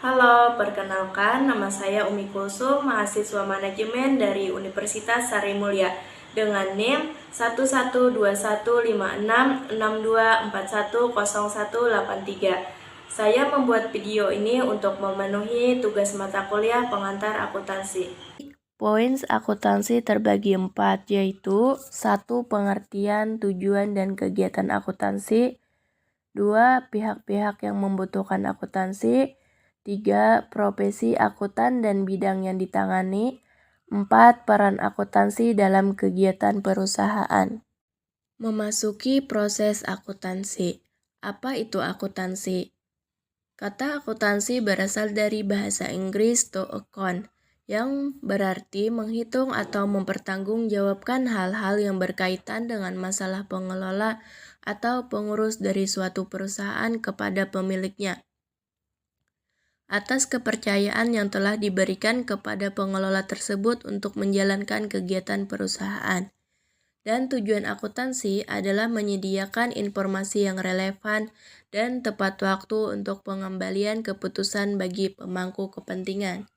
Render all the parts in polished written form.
Halo, perkenalkan nama saya Umi Kulsum, mahasiswa manajemen dari Universitas Sari Mulia dengan NIM 11215662410183. Saya membuat video ini untuk memenuhi tugas mata kuliah pengantar akuntansi. Poin akuntansi terbagi 4, yaitu 1. Pengertian, tujuan, dan kegiatan akuntansi. 2. Pihak-pihak yang membutuhkan akuntansi. 3. Profesi akuntan dan bidang yang ditangani. 4. Peran akuntansi dalam kegiatan perusahaan. Memasuki proses akuntansi. Apa itu akuntansi? Kata akuntansi berasal dari bahasa Inggris to account, yang berarti menghitung atau mempertanggungjawabkan hal-hal yang berkaitan dengan masalah pengelola atau pengurus dari suatu perusahaan kepada pemiliknya, atas kepercayaan yang telah diberikan kepada pengelola tersebut untuk menjalankan kegiatan perusahaan. Dan tujuan akuntansi adalah menyediakan informasi yang relevan dan tepat waktu untuk pengembalian keputusan bagi pemangku kepentingan.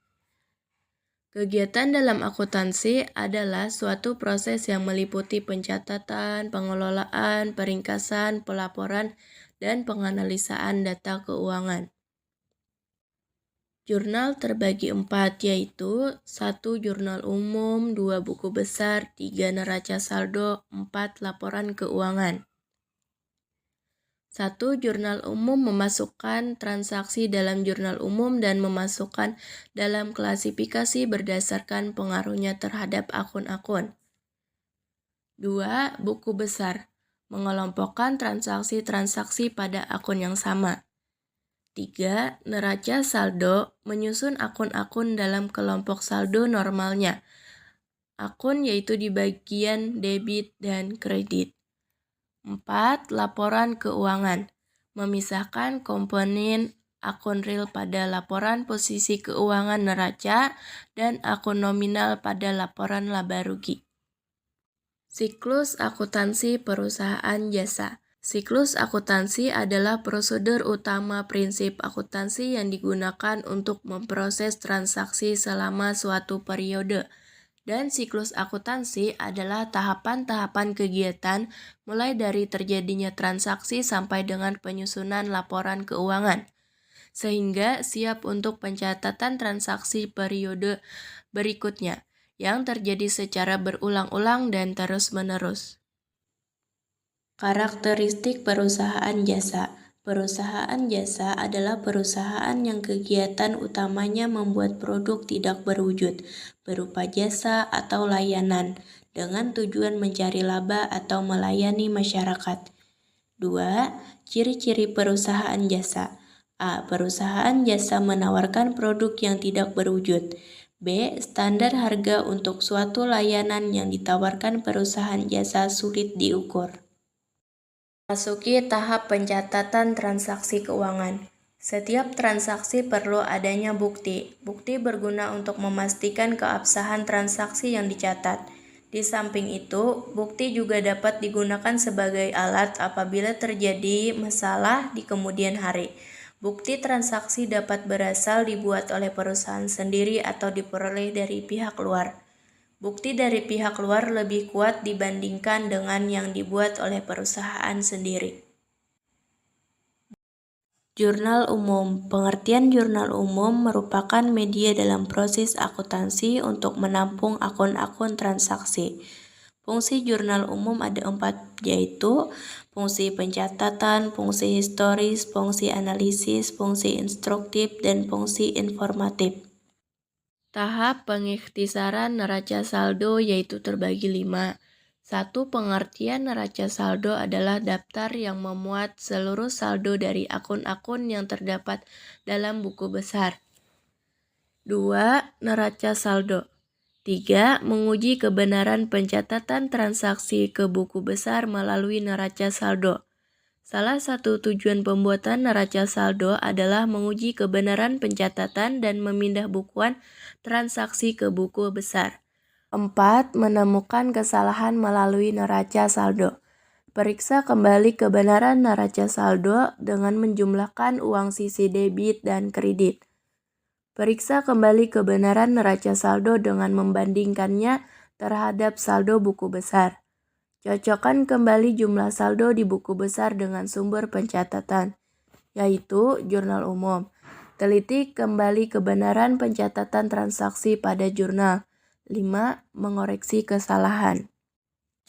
Kegiatan dalam akuntansi adalah suatu proses yang meliputi pencatatan, pengelolaan, peringkasan, pelaporan, dan penganalisaan data keuangan. Jurnal terbagi 4, yaitu 1. Jurnal umum, 2. Buku besar, 3. Neraca saldo, 4. Laporan keuangan. 1. Jurnal umum memasukkan transaksi dalam jurnal umum dan memasukkan dalam klasifikasi berdasarkan pengaruhnya terhadap akun-akun. 2. Buku besar mengelompokkan transaksi-transaksi pada akun yang sama. 3. Neraca saldo menyusun akun-akun dalam kelompok saldo normalnya. Akun yaitu di bagian debit dan kredit. 4. Laporan keuangan memisahkan komponen akun real pada laporan posisi keuangan neraca dan akun nominal pada laporan laba rugi. Siklus akuntansi perusahaan jasa. Siklus akuntansi adalah prosedur utama prinsip akuntansi yang digunakan untuk memproses transaksi selama suatu periode. Dan siklus akuntansi adalah tahapan-tahapan kegiatan mulai dari terjadinya transaksi sampai dengan penyusunan laporan keuangan, sehingga siap untuk pencatatan transaksi periode berikutnya yang terjadi secara berulang-ulang dan terus-menerus. Karakteristik perusahaan jasa. Perusahaan jasa adalah perusahaan yang kegiatan utamanya membuat produk tidak berwujud, berupa jasa atau layanan, dengan tujuan mencari laba atau melayani masyarakat. 2. Ciri-ciri perusahaan jasa. A. Perusahaan jasa menawarkan produk yang tidak berwujud. B. Standar harga untuk suatu layanan yang ditawarkan perusahaan jasa sulit diukur. Masuki tahap pencatatan transaksi keuangan. Setiap transaksi perlu adanya bukti. Bukti berguna untuk memastikan keabsahan transaksi yang dicatat. Di samping itu, bukti juga dapat digunakan sebagai alat apabila terjadi masalah di kemudian hari. Bukti transaksi dapat berasal dibuat oleh perusahaan sendiri atau diperoleh dari pihak luar. Bukti dari pihak luar lebih kuat dibandingkan dengan yang dibuat oleh perusahaan sendiri. Jurnal umum. Pengertian jurnal umum merupakan media dalam proses akuntansi untuk menampung akun-akun transaksi. Fungsi jurnal umum ada 4, yaitu fungsi pencatatan, fungsi historis, fungsi analisis, fungsi instruktif, dan fungsi informatif. Tahap pengikhtisaran neraca saldo yaitu terbagi 5. 1. Pengertian neraca saldo adalah daftar yang memuat seluruh saldo dari akun-akun yang terdapat dalam buku besar. 2. Neraca saldo. 3. Menguji kebenaran pencatatan transaksi ke buku besar melalui neraca saldo. Salah satu tujuan pembuatan neraca saldo adalah menguji kebenaran pencatatan dan memindah bukuan transaksi ke buku besar. 4. Menemukan kesalahan melalui neraca saldo. Periksa kembali kebenaran neraca saldo dengan menjumlahkan uang sisi debit dan kredit. Periksa kembali kebenaran neraca saldo dengan membandingkannya terhadap saldo buku besar. Cocokkan kembali jumlah saldo di buku besar dengan sumber pencatatan, yaitu jurnal umum. Teliti kembali kebenaran pencatatan transaksi pada jurnal. 5. Mengoreksi kesalahan.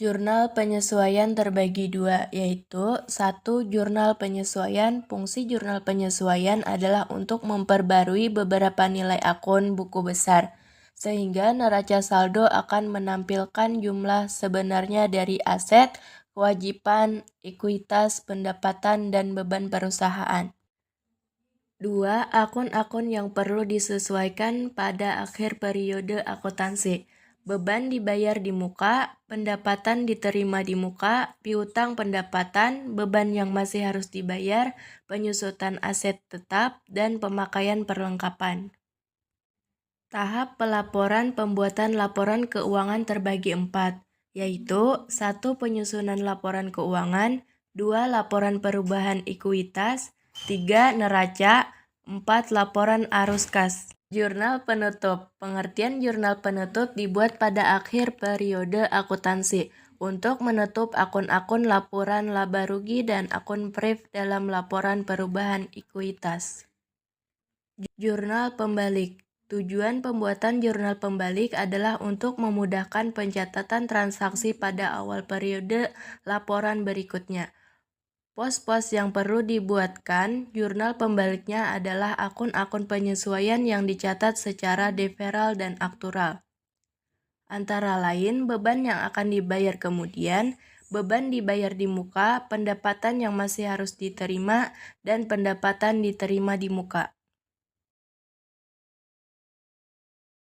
Jurnal penyesuaian terbagi dua, yaitu 1. Jurnal penyesuaian. Fungsi jurnal penyesuaian adalah untuk memperbarui beberapa nilai akun buku besar, sehingga neraca saldo akan menampilkan jumlah sebenarnya dari aset, kewajiban, ekuitas, pendapatan, dan beban perusahaan. 2. Akun-akun yang perlu disesuaikan pada akhir periode akuntansi. Beban dibayar di muka, pendapatan diterima di muka, piutang pendapatan, beban yang masih harus dibayar, penyusutan aset tetap, dan pemakaian perlengkapan. Tahap pelaporan pembuatan laporan keuangan terbagi 4, yaitu 1. Penyusunan laporan keuangan, 2. Laporan perubahan ekuitas, 3. Neraca, 4. Laporan arus kas. Jurnal penutup. Pengertian jurnal penutup dibuat pada akhir periode akuntansi untuk menutup akun-akun laporan laba rugi dan akun pref dalam laporan perubahan ekuitas. Jurnal pembalik. Tujuan pembuatan jurnal pembalik adalah untuk memudahkan pencatatan transaksi pada awal periode laporan berikutnya. Pos-pos yang perlu dibuatkan jurnal pembaliknya adalah akun-akun penyesuaian yang dicatat secara deferral dan aktural. Antara lain, beban yang akan dibayar kemudian, beban dibayar di muka, pendapatan yang masih harus diterima, dan pendapatan diterima di muka.